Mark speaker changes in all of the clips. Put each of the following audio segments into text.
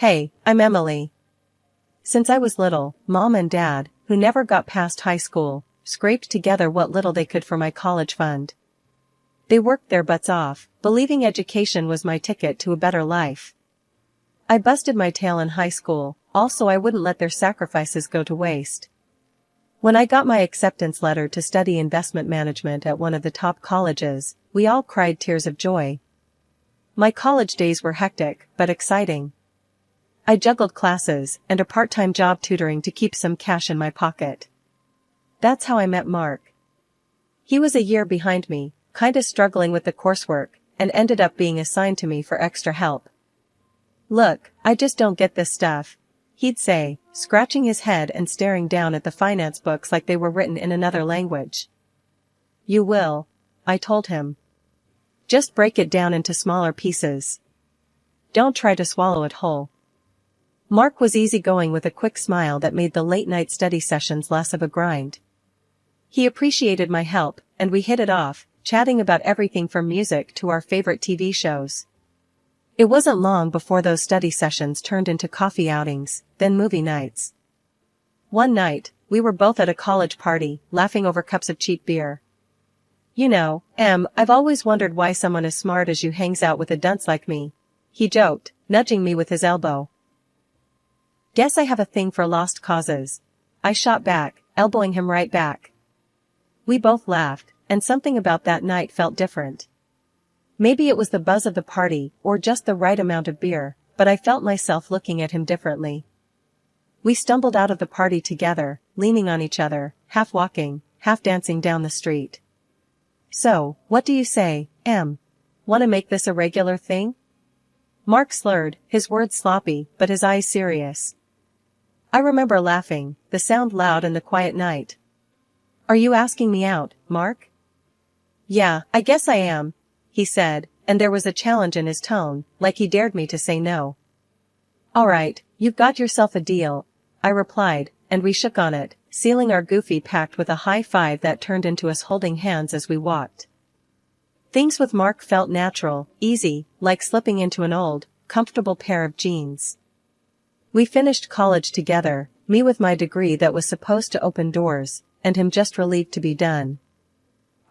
Speaker 1: Hey, I'm Emily. Since I was little, Mom and Dad, who never got past high school, scraped together what little they could for my college fund. They worked their butts off, believing education was my ticket to a better life. I busted my tail in high school, also I wouldn't let their sacrifices go to waste. When I got my acceptance letter to study investment management at one of the top colleges, we all cried tears of joy. My college days were hectic, but exciting. I juggled classes and a part-time job tutoring to keep some cash in my pocket. That's how I met Mark. He was a year behind me, kinda struggling with the coursework, and ended up being assigned to me for extra help. "Look, I just don't get this stuff," he'd say, scratching his head and staring down at the finance books like they were written in another language. "You will," I told him. "Just break it down into smaller pieces. Don't try to swallow it whole." Mark was easygoing with a quick smile that made the late-night study sessions less of a grind. He appreciated my help, and we hit it off, chatting about everything from music to our favorite TV shows. It wasn't long before those study sessions turned into coffee outings, then movie nights. One night, we were both at a college party, laughing over cups of cheap beer. "You know, Em, I've always wondered why someone as smart as you hangs out with a dunce like me," he joked, nudging me with his elbow. "Guess I have a thing for lost causes," I shot back, elbowing him right back. We both laughed, and something about that night felt different. Maybe it was the buzz of the party, or just the right amount of beer, but I felt myself looking at him differently. We stumbled out of the party together, leaning on each other, half walking, half dancing down the street. "So, what do you say, Em? Wanna make this a regular thing?" Mark slurred, his words sloppy, but his eyes serious. I remember laughing, the sound loud in the quiet night. "Are you asking me out, Mark?" "Yeah, I guess I am," he said, and there was a challenge in his tone, like he dared me to say no. "All right, you've got yourself a deal," I replied, and we shook on it, sealing our goofy pact with a high five that turned into us holding hands as we walked. Things with Mark felt natural, easy, like slipping into an old, comfortable pair of jeans. We finished college together, me with my degree that was supposed to open doors, and him just relieved to be done.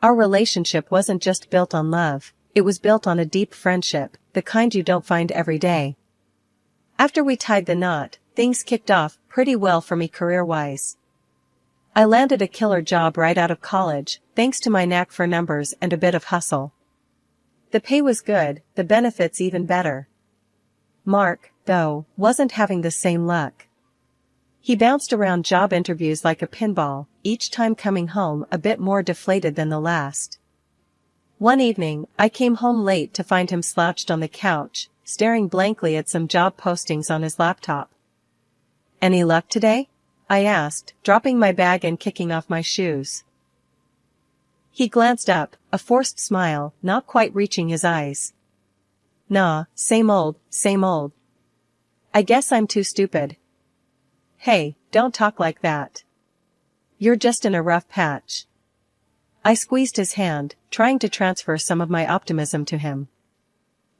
Speaker 1: Our relationship wasn't just built on love, it was built on a deep friendship, the kind you don't find every day. After we tied the knot, things kicked off pretty well for me career-wise. I landed a killer job right out of college, thanks to my knack for numbers and a bit of hustle. The pay was good, the benefits even better. Mark, though, wasn't having the same luck. He bounced around job interviews like a pinball, each time coming home a bit more deflated than the last. One evening, I came home late to find him slouched on the couch, staring blankly at some job postings on his laptop. "Any luck today?" I asked, dropping my bag and kicking off my shoes. He glanced up, a forced smile, not quite reaching his eyes. "Nah, same old, same old. I guess I'm too stupid." "Hey, don't talk like that. You're just in a rough patch." I squeezed his hand, trying to transfer some of my optimism to him.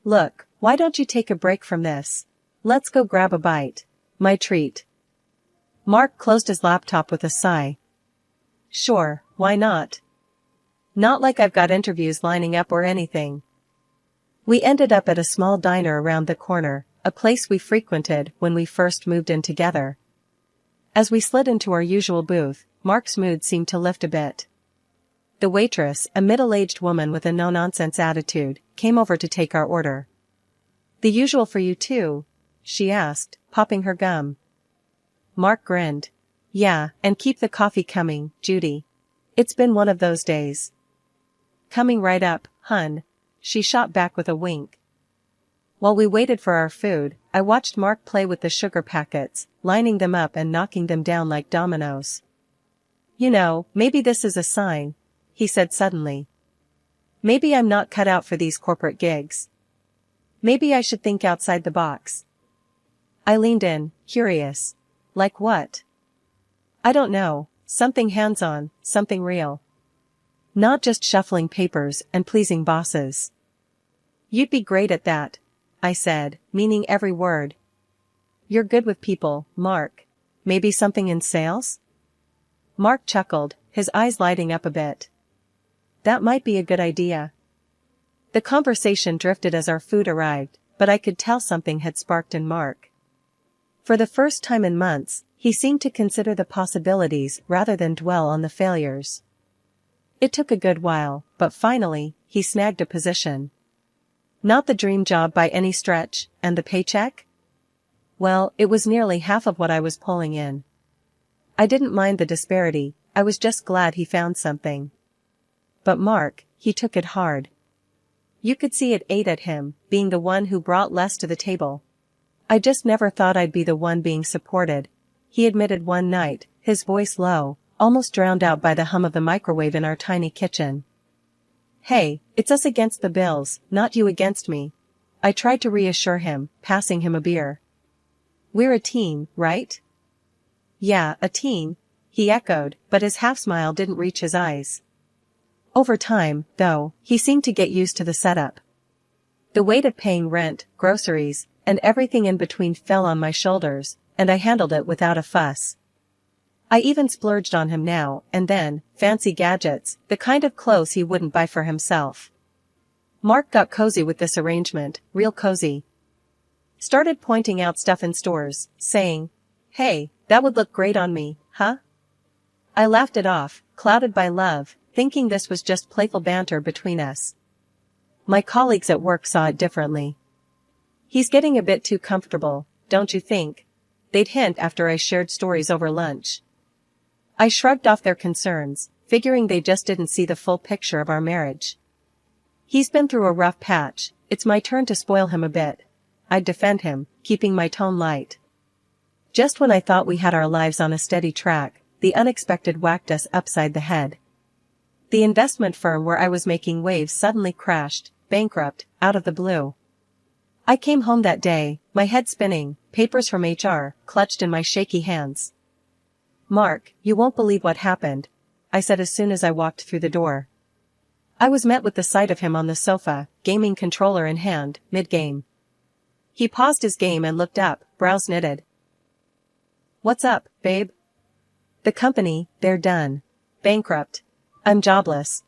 Speaker 1: "Look, why don't you take a break from this? Let's go grab a bite. My treat." Mark closed his laptop with a sigh. "Sure, why not? Not like I've got interviews lining up or anything." We ended up at a small diner around the corner, a place we frequented when we first moved in together. As we slid into our usual booth, Mark's mood seemed to lift a bit. The waitress, a middle-aged woman with a no-nonsense attitude, came over to take our order. "The usual for you too?" she asked, popping her gum. Mark grinned. "Yeah, and keep the coffee coming, Judy. It's been one of those days." "Coming right up, hun," she shot back with a wink. While we waited for our food, I watched Mark play with the sugar packets, lining them up and knocking them down like dominoes. "You know, maybe this is a sign," he said suddenly. "Maybe I'm not cut out for these corporate gigs. Maybe I should think outside the box." I leaned in, curious. "Like what?" "I don't know, something hands-on, something real. Not just shuffling papers and pleasing bosses." "You'd be great at that," I said, meaning every word. You're good with people, Mark. Maybe something in sales? Mark chuckled, his eyes lighting up a bit. That might be a good idea. The conversation drifted as our food arrived, but I could tell something had sparked in Mark. For the first time in months, he seemed to consider the possibilities rather than dwell on the failures. It took a good while, but finally, he snagged a position. Not the dream job by any stretch, and the paycheck? Well, it was nearly half of what I was pulling in. I didn't mind the disparity, I was just glad he found something. But Mark, he took it hard. You could see it ate at him, being the one who brought less to the table. I just never thought I'd be the one being supported, he admitted one night, his voice low, almost drowned out by the hum of the microwave in our tiny kitchen. Hey, it's us against the bills, not you against me. I tried to reassure him, passing him a beer. We're a team, right? Yeah, a team, he echoed, but his half-smile didn't reach his eyes. Over time, though, he seemed to get used to the setup. The weight of paying rent, groceries, and everything in between fell on my shoulders, and I handled it without a fuss. I even splurged on him now and then, fancy gadgets, the kind of clothes he wouldn't buy for himself. Mark got cozy with this arrangement, real cozy. Started pointing out stuff in stores, saying, "Hey, that would look great on me, huh?" I laughed it off, clouded by love, thinking this was just playful banter between us. My colleagues at work saw it differently. "He's getting a bit too comfortable, don't you think?" they'd hint after I shared stories over lunch. I shrugged off their concerns, figuring they just didn't see the full picture of our marriage. "He's been through a rough patch, it's my turn to spoil him a bit," I'd defend him, keeping my tone light. Just when I thought we had our lives on a steady track, the unexpected whacked us upside the head. The investment firm where I was making waves suddenly crashed, bankrupt, out of the blue. I came home that day, my head spinning, papers from HR, clutched in my shaky hands. "Mark, you won't believe what happened," I said as soon as I walked through the door. I was met with the sight of him on the sofa, gaming controller in hand, mid-game. He paused his game and looked up, brows knitted. "What's up, babe?" "The company, they're done. Bankrupt. I'm jobless."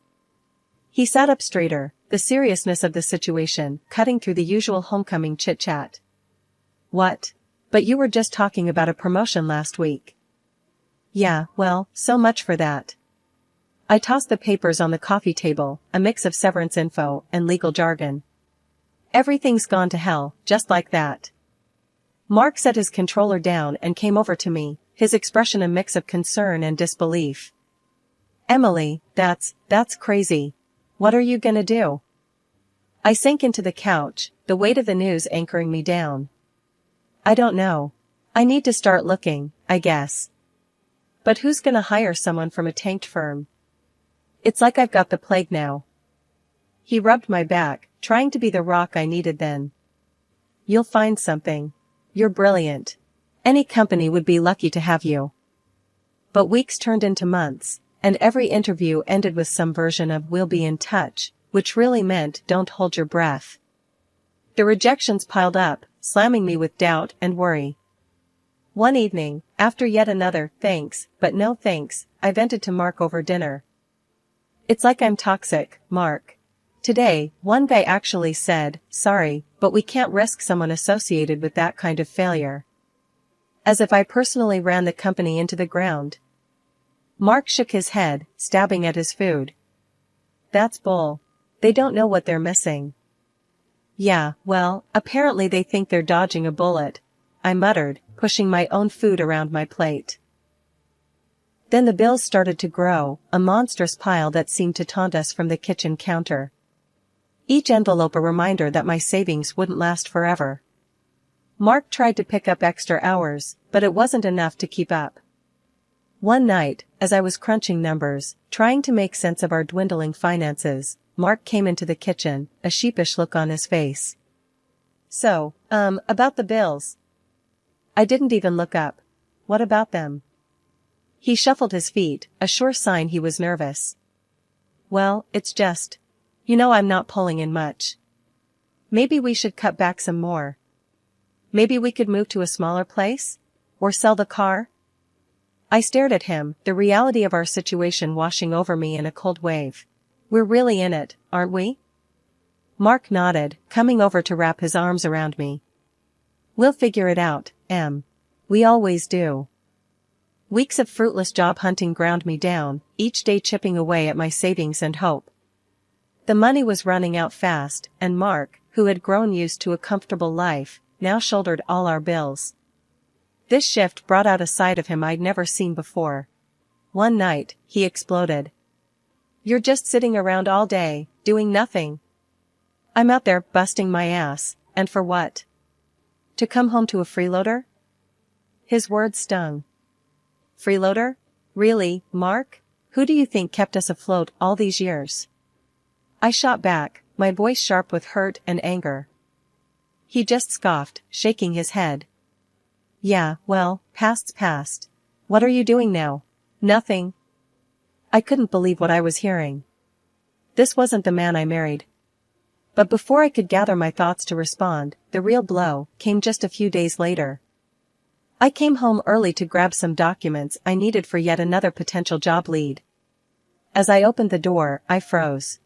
Speaker 1: He sat up straighter, the seriousness of the situation cutting through the usual homecoming chit-chat. "What? But you were just talking about a promotion last week." "Yeah, well, so much for that." I tossed the papers on the coffee table, a mix of severance info and legal jargon. "Everything's gone to hell, just like that." Mark set his controller down and came over to me, his expression a mix of concern and disbelief. "Emily, that's crazy. What are you gonna do?" I sank into the couch, the weight of the news anchoring me down. "I don't know. I need to start looking, I guess. But who's gonna hire someone from a tanked firm? It's like I've got the plague now." He rubbed my back, trying to be the rock I needed then. "You'll find something. You're brilliant. Any company would be lucky to have you." But weeks turned into months, and every interview ended with some version of "we'll be in touch," which really meant "don't hold your breath." The rejections piled up, slamming me with doubt and worry. One evening, after yet another "thanks, but no thanks," I vented to Mark over dinner. "It's like I'm toxic, Mark. Today, one guy actually said, 'Sorry, but we can't risk someone associated with that kind of failure.' As if I personally ran the company into the ground." Mark shook his head, stabbing at his food. "That's bull. They don't know what they're missing." "Yeah, well, apparently they think they're dodging a bullet," I muttered, pushing my own food around my plate. Then the bills started to grow, a monstrous pile that seemed to taunt us from the kitchen counter. Each envelope a reminder that my savings wouldn't last forever. Mark tried to pick up extra hours, but it wasn't enough to keep up. One night, as I was crunching numbers, trying to make sense of our dwindling finances, Mark came into the kitchen, a sheepish look on his face. "So, about the bills." I didn't even look up. "What about them?" He shuffled his feet, a sure sign he was nervous. "Well, it's just, I'm not pulling in much. Maybe we should cut back some more." Maybe we could move to a smaller place? Or sell the car? I stared at him, the reality of our situation washing over me in a cold wave. We're really in it, aren't we? Mark nodded, coming over to wrap his arms around me. We'll figure it out, Em. We always do. Weeks of fruitless job hunting ground me down, each day chipping away at my savings and hope. The money was running out fast, and Mark, who had grown used to a comfortable life, now shouldered all our bills. This shift brought out a side of him I'd never seen before. One night, he exploded. "You're just sitting around all day, doing nothing." "I'm out there busting my ass, and for what? To come home to a freeloader?" His words stung. Freeloader? Really, Mark? Who do you think kept us afloat all these years? I shot back, my voice sharp with hurt and anger. He just scoffed, shaking his head. "Yeah, well, past's past. What are you doing now?" "Nothing." I couldn't believe what I was hearing. This wasn't the man I married. But before I could gather my thoughts to respond, the real blow came just a few days later. I came home early to grab some documents I needed for yet another potential job lead. As I opened the door, I froze.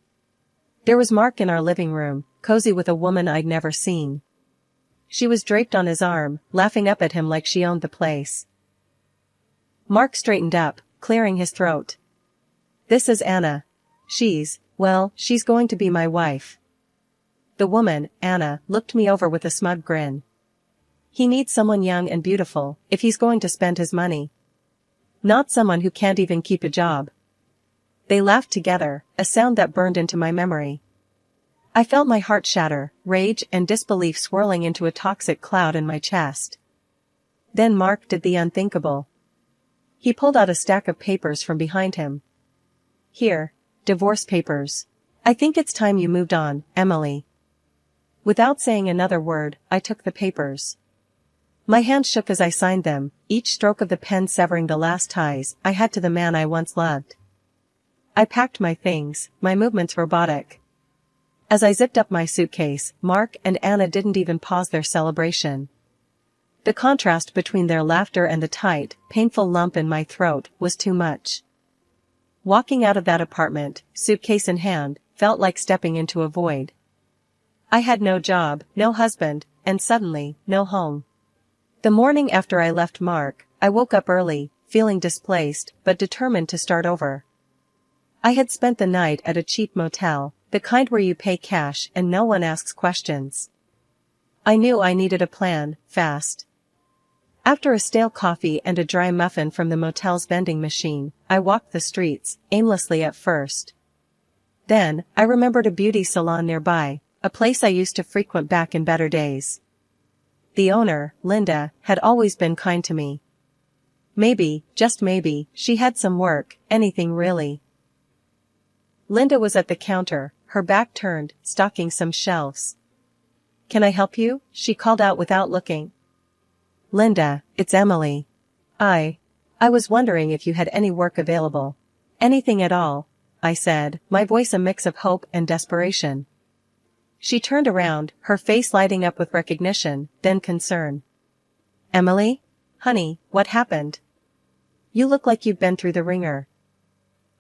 Speaker 1: There was Mark in our living room, cozy with a woman I'd never seen. She was draped on his arm, laughing up at him like she owned the place. Mark straightened up, clearing his throat. "This is Anna. She's going to be my wife." The woman, Anna, looked me over with a smug grin. "He needs someone young and beautiful, if he's going to spend his money. Not someone who can't even keep a job." They laughed together, a sound that burned into my memory. I felt my heart shatter, rage and disbelief swirling into a toxic cloud in my chest. Then Mark did the unthinkable. He pulled out a stack of papers from behind him. "Here, divorce papers. I think it's time you moved on, Emily." Without saying another word, I took the papers. My hand shook as I signed them, each stroke of the pen severing the last ties I had to the man I once loved. I packed my things, my movements robotic. As I zipped up my suitcase, Mark and Anna didn't even pause their celebration. The contrast between their laughter and the tight, painful lump in my throat was too much. Walking out of that apartment, suitcase in hand, felt like stepping into a void. I had no job, no husband, and suddenly, no home. The morning after I left Mark, I woke up early, feeling displaced, but determined to start over. I had spent the night at a cheap motel, the kind where you pay cash and no one asks questions. I knew I needed a plan, fast. After a stale coffee and a dry muffin from the motel's vending machine, I walked the streets, aimlessly at first. Then, I remembered a beauty salon nearby, a place I used to frequent back in better days. The owner, Linda, had always been kind to me. Maybe, just maybe, she had some work, anything really. Linda was at the counter, her back turned, stocking some shelves. "Can I help you?" she called out without looking. "Linda, it's Emily. I was wondering if you had any work available." "Anything at all," I said, my voice a mix of hope and desperation. She turned around, her face lighting up with recognition, then concern. "Emily? Honey, what happened? You look like you've been through the ringer."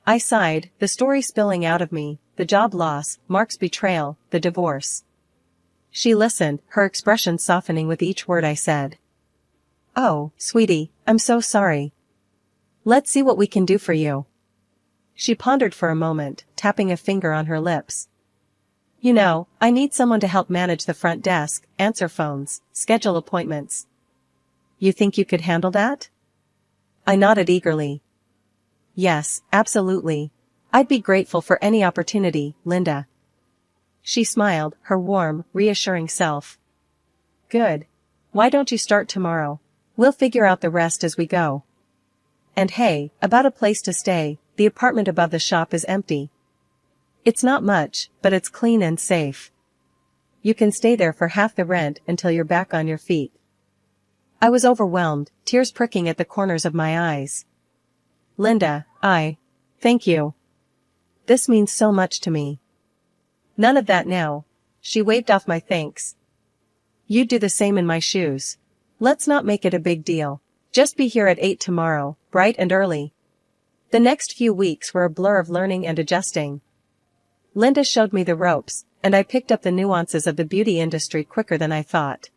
Speaker 1: I sighed, the story spilling out of me, the job loss, Mark's betrayal, the divorce. She listened, her expression softening with each word I said. "Oh, sweetie, I'm so sorry. Let's see what we can do for you." She pondered for a moment, tapping a finger on her lips. "You know, I need someone to help manage the front desk, answer phones, schedule appointments. You think you could handle that?" I nodded eagerly. "Yes, absolutely. I'd be grateful for any opportunity, Linda." She smiled, her warm, reassuring self. "Good. Why don't you start tomorrow? We'll figure out the rest as we go. And hey, about a place to stay, the apartment above the shop is empty. It's not much, but it's clean and safe. You can stay there for half the rent until you're back on your feet." I was overwhelmed, tears pricking at the corners of my eyes. "Linda, thank you. This means so much to me." "None of that now." She waved off my thanks. You'd do the same in my shoes. Let's not make it a big deal. Just be here at 8 tomorrow, bright and early. The next few weeks were a blur of learning and adjusting. Linda showed me the ropes, and I picked up the nuances of the beauty industry quicker than I thought.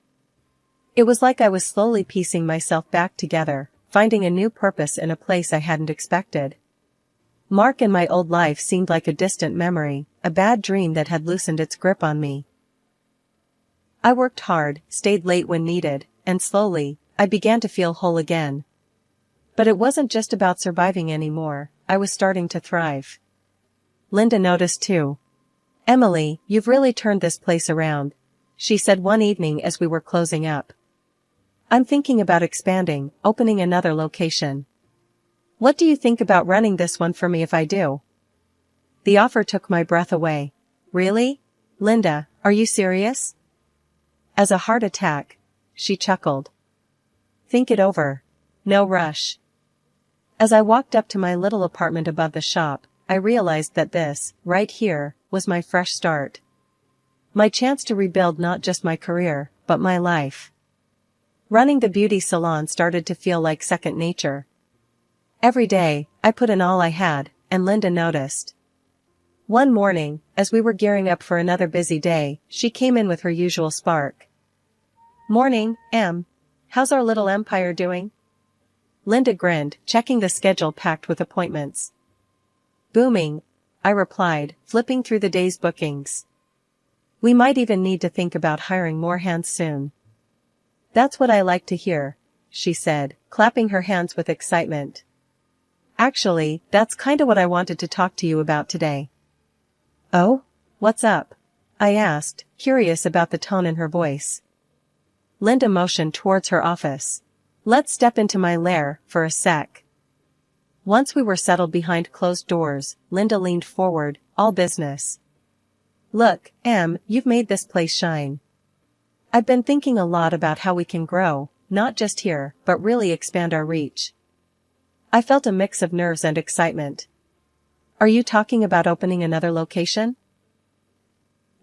Speaker 1: It was like I was slowly piecing myself back together, finding a new purpose in a place I hadn't expected. Mark and my old life seemed like a distant memory, a bad dream that had loosened its grip on me. I worked hard, stayed late when needed, and slowly, I began to feel whole again. But it wasn't just about surviving anymore, I was starting to thrive. Linda noticed too. "Emily, you've really turned this place around," she said one evening as we were closing up. "I'm thinking about expanding, opening another location. What do you think about running this one for me if I do?" The offer took my breath away. "Really? Linda, are you serious?" "As a heart attack," she chuckled. "Think it over. No rush." As I walked up to my little apartment above the shop, I realized that this, right here, was my fresh start. My chance to rebuild not just my career, but my life. Running the beauty salon started to feel like second nature. Every day, I put in all I had, and Linda noticed. One morning, as we were gearing up for another busy day, she came in with her usual spark. "Morning, Em. How's our little empire doing?" Linda grinned, checking the schedule packed with appointments. "Booming," I replied, flipping through the day's bookings. "We might even need to think about hiring more hands soon." "That's what I like to hear," she said, clapping her hands with excitement. "Actually, that's kinda what I wanted to talk to you about today." "Oh? What's up?" I asked, curious about the tone in her voice. Linda motioned towards her office. "Let's step into my lair, for a sec." Once we were settled behind closed doors, Linda leaned forward, all business. "Look, Em, you've made this place shine. I've been thinking a lot about how we can grow, not just here, but really expand our reach." I felt a mix of nerves and excitement. "Are you talking about opening another location?"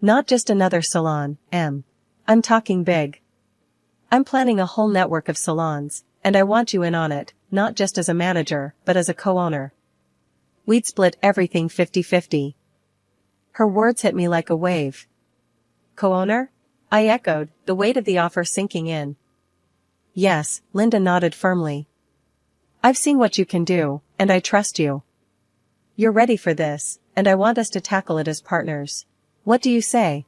Speaker 1: "Not just another salon, Em. I'm talking big. I'm planning a whole network of salons, and I want you in on it, not just as a manager, but as a co-owner. We'd split everything 50-50. Her words hit me like a wave. "Co-owner?" I echoed, the weight of the offer sinking in. "Yes," Linda nodded firmly. "I've seen what you can do, and I trust you. You're ready for this, and I want us to tackle it as partners. What do you say?"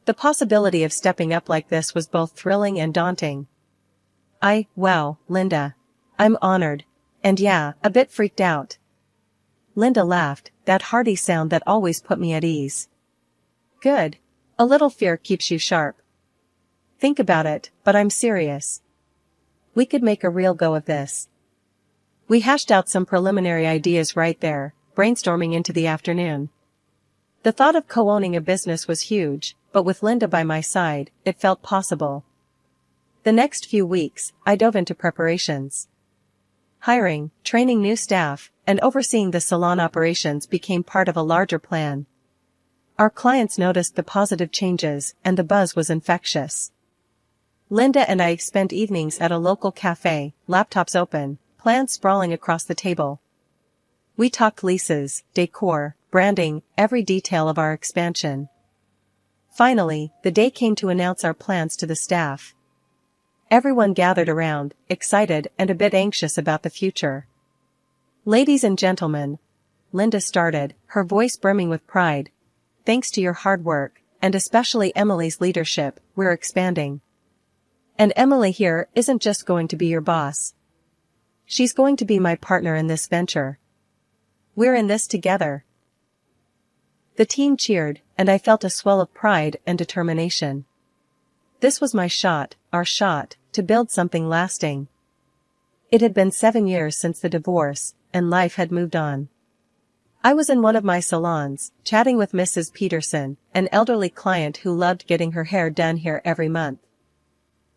Speaker 1: The possibility of stepping up like this was both thrilling and daunting. Wow, Linda. I'm honored. And yeah, a bit freaked out." Linda laughed, that hearty sound that always put me at ease. "Good. A little fear keeps you sharp. Think about it, but I'm serious. We could make a real go of this." We hashed out some preliminary ideas right there, brainstorming into the afternoon. The thought of co-owning a business was huge, but with Linda by my side, it felt possible. The next few weeks, I dove into preparations. Hiring, training new staff, and overseeing the salon operations became part of a larger plan. Our clients noticed the positive changes, and the buzz was infectious. Linda and I spent evenings at a local cafe, laptops open, plans sprawling across the table. We talked leases, decor, branding, every detail of our expansion. Finally, the day came to announce our plans to the staff. Everyone gathered around, excited and a bit anxious about the future. "Ladies and gentlemen," Linda started, her voice brimming with pride, "thanks to your hard work, and especially Emily's leadership, we're expanding. And Emily here isn't just going to be your boss. She's going to be my partner in this venture. We're in this together." The team cheered, and I felt a swell of pride and determination. This was my shot, our shot, to build something lasting. It had been 7 years since the divorce, and life had moved on. I was in one of my salons, chatting with Mrs. Peterson, an elderly client who loved getting her hair done here every month.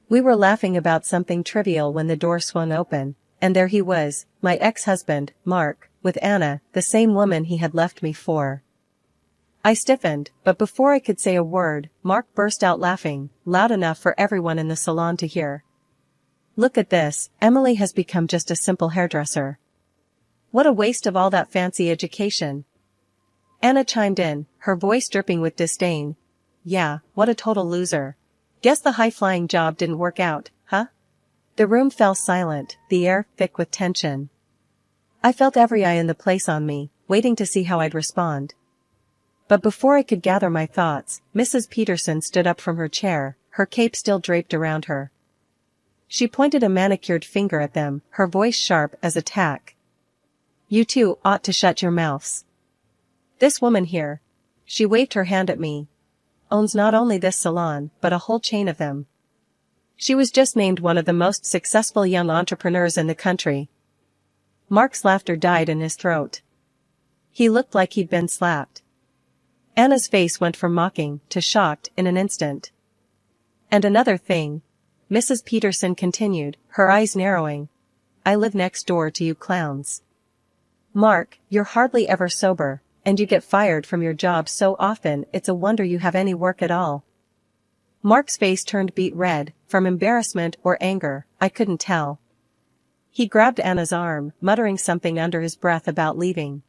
Speaker 1: We were laughing about something trivial when the door swung open, and there he was, my ex-husband, Mark, with Anna, the same woman he had left me for. I stiffened, but before I could say a word, Mark burst out laughing, loud enough for everyone in the salon to hear. Look at this, Emily has become just a simple hairdresser. What a waste of all that fancy education. Anna chimed in, her voice dripping with disdain. Yeah, what a total loser. Guess the high-flying job didn't work out, huh? The room fell silent, the air thick with tension. I felt every eye in the place on me, waiting to see how I'd respond. But before I could gather my thoughts, Mrs. Peterson stood up from her chair, her cape still draped around her. She pointed a manicured finger at them, her voice sharp as a tack. You two ought to shut your mouths. This woman here, she waved her hand at me, owns not only this salon, but a whole chain of them. She was just named one of the most successful young entrepreneurs in the country. Mark's laughter died in his throat. He looked like he'd been slapped. Anna's face went from mocking to shocked in an instant. And another thing, Mrs. Peterson continued, her eyes narrowing. I live next door to you clowns. Mark, you're hardly ever sober, and you get fired from your job so often it's a wonder you have any work at all. Mark's face turned beet red, from embarrassment or anger, I couldn't tell. He grabbed Anna's arm, muttering something under his breath about leaving.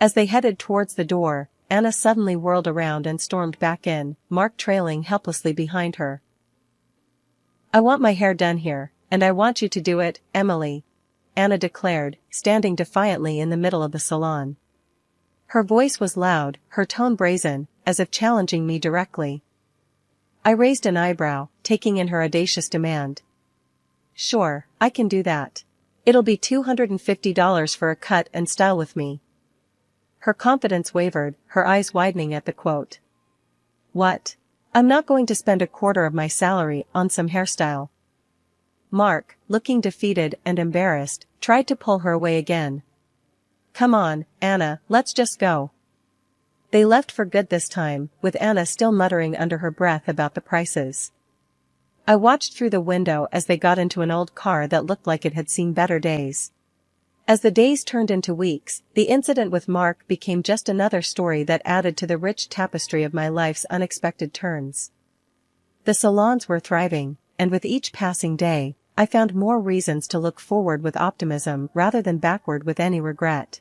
Speaker 1: As they headed towards the door, Anna suddenly whirled around and stormed back in, Mark trailing helplessly behind her. I want my hair done here, and I want you to do it, Emily, Anna declared, standing defiantly in the middle of the salon. Her voice was loud, her tone brazen, as if challenging me directly. I raised an eyebrow, taking in her audacious demand. Sure, I can do that. It'll be $250 for a cut and style with me. Her confidence wavered, her eyes widening at the quote. What? I'm not going to spend a quarter of my salary on some hairstyle. Mark, looking defeated and embarrassed, tried to pull her away again. Come on, Anna, let's just go. They left for good this time, with Anna still muttering under her breath about the prices. I watched through the window as they got into an old car that looked like it had seen better days. As the days turned into weeks, the incident with Mark became just another story that added to the rich tapestry of my life's unexpected turns. The salons were thriving, and with each passing day, I found more reasons to look forward with optimism rather than backward with any regret.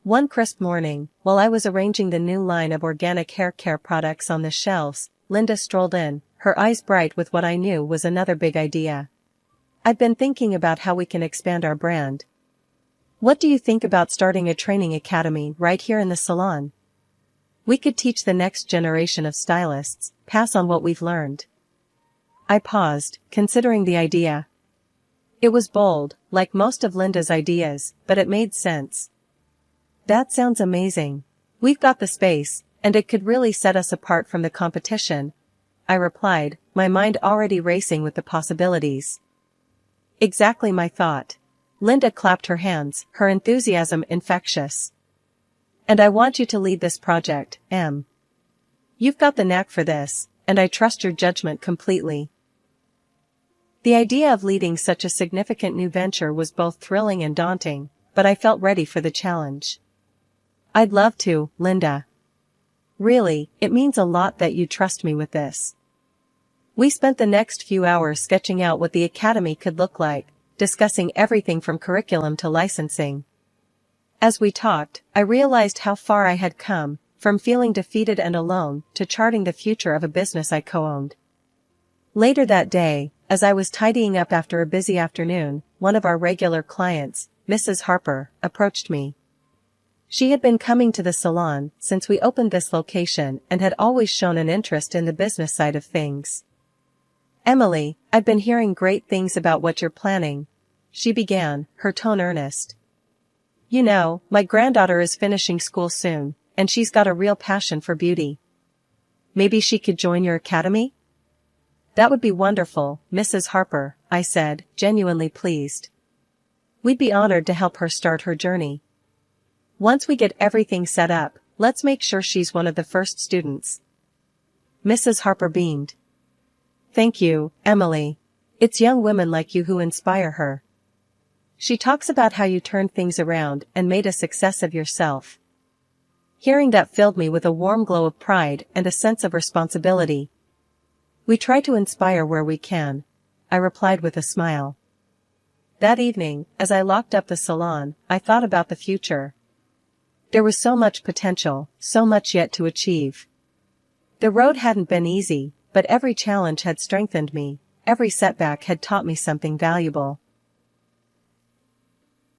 Speaker 1: One crisp morning, while I was arranging the new line of organic hair care products on the shelves, Linda strolled in, her eyes bright with what I knew was another big idea. I've been thinking about how we can expand our brand. What do you think about starting a training academy right here in the salon? We could teach the next generation of stylists, pass on what we've learned. I paused, considering the idea. It was bold, like most of Linda's ideas, but it made sense. That sounds amazing. We've got the space, and it could really set us apart from the competition, I replied, my mind already racing with the possibilities. Exactly my thought. Linda clapped her hands, her enthusiasm infectious. And I want you to lead this project, Em. You've got the knack for this, and I trust your judgment completely. The idea of leading such a significant new venture was both thrilling and daunting, but I felt ready for the challenge. I'd love to, Linda. Really, it means a lot that you trust me with this. We spent the next few hours sketching out what the academy could look like, discussing everything from curriculum to licensing. As we talked, I realized how far I had come, from feeling defeated and alone, to charting the future of a business I co-owned. Later that day, as I was tidying up after a busy afternoon, one of our regular clients, Mrs. Harper, approached me. She had been coming to the salon since we opened this location and had always shown an interest in the business side of things. Emily, I've been hearing great things about what you're planning, she began, her tone earnest. You know, my granddaughter is finishing school soon, and she's got a real passion for beauty. Maybe she could join your academy? That would be wonderful, Mrs. Harper, I said, genuinely pleased. We'd be honored to help her start her journey. Once we get everything set up, let's make sure she's one of the first students. Mrs. Harper beamed. Thank you, Emily. It's young women like you who inspire her. She talks about how you turned things around and made a success of yourself. Hearing that filled me with a warm glow of pride and a sense of responsibility. We try to inspire where we can, I replied with a smile. That evening, as I locked up the salon, I thought about the future. There was so much potential, so much yet to achieve. The road hadn't been easy, but every challenge had strengthened me, every setback had taught me something valuable.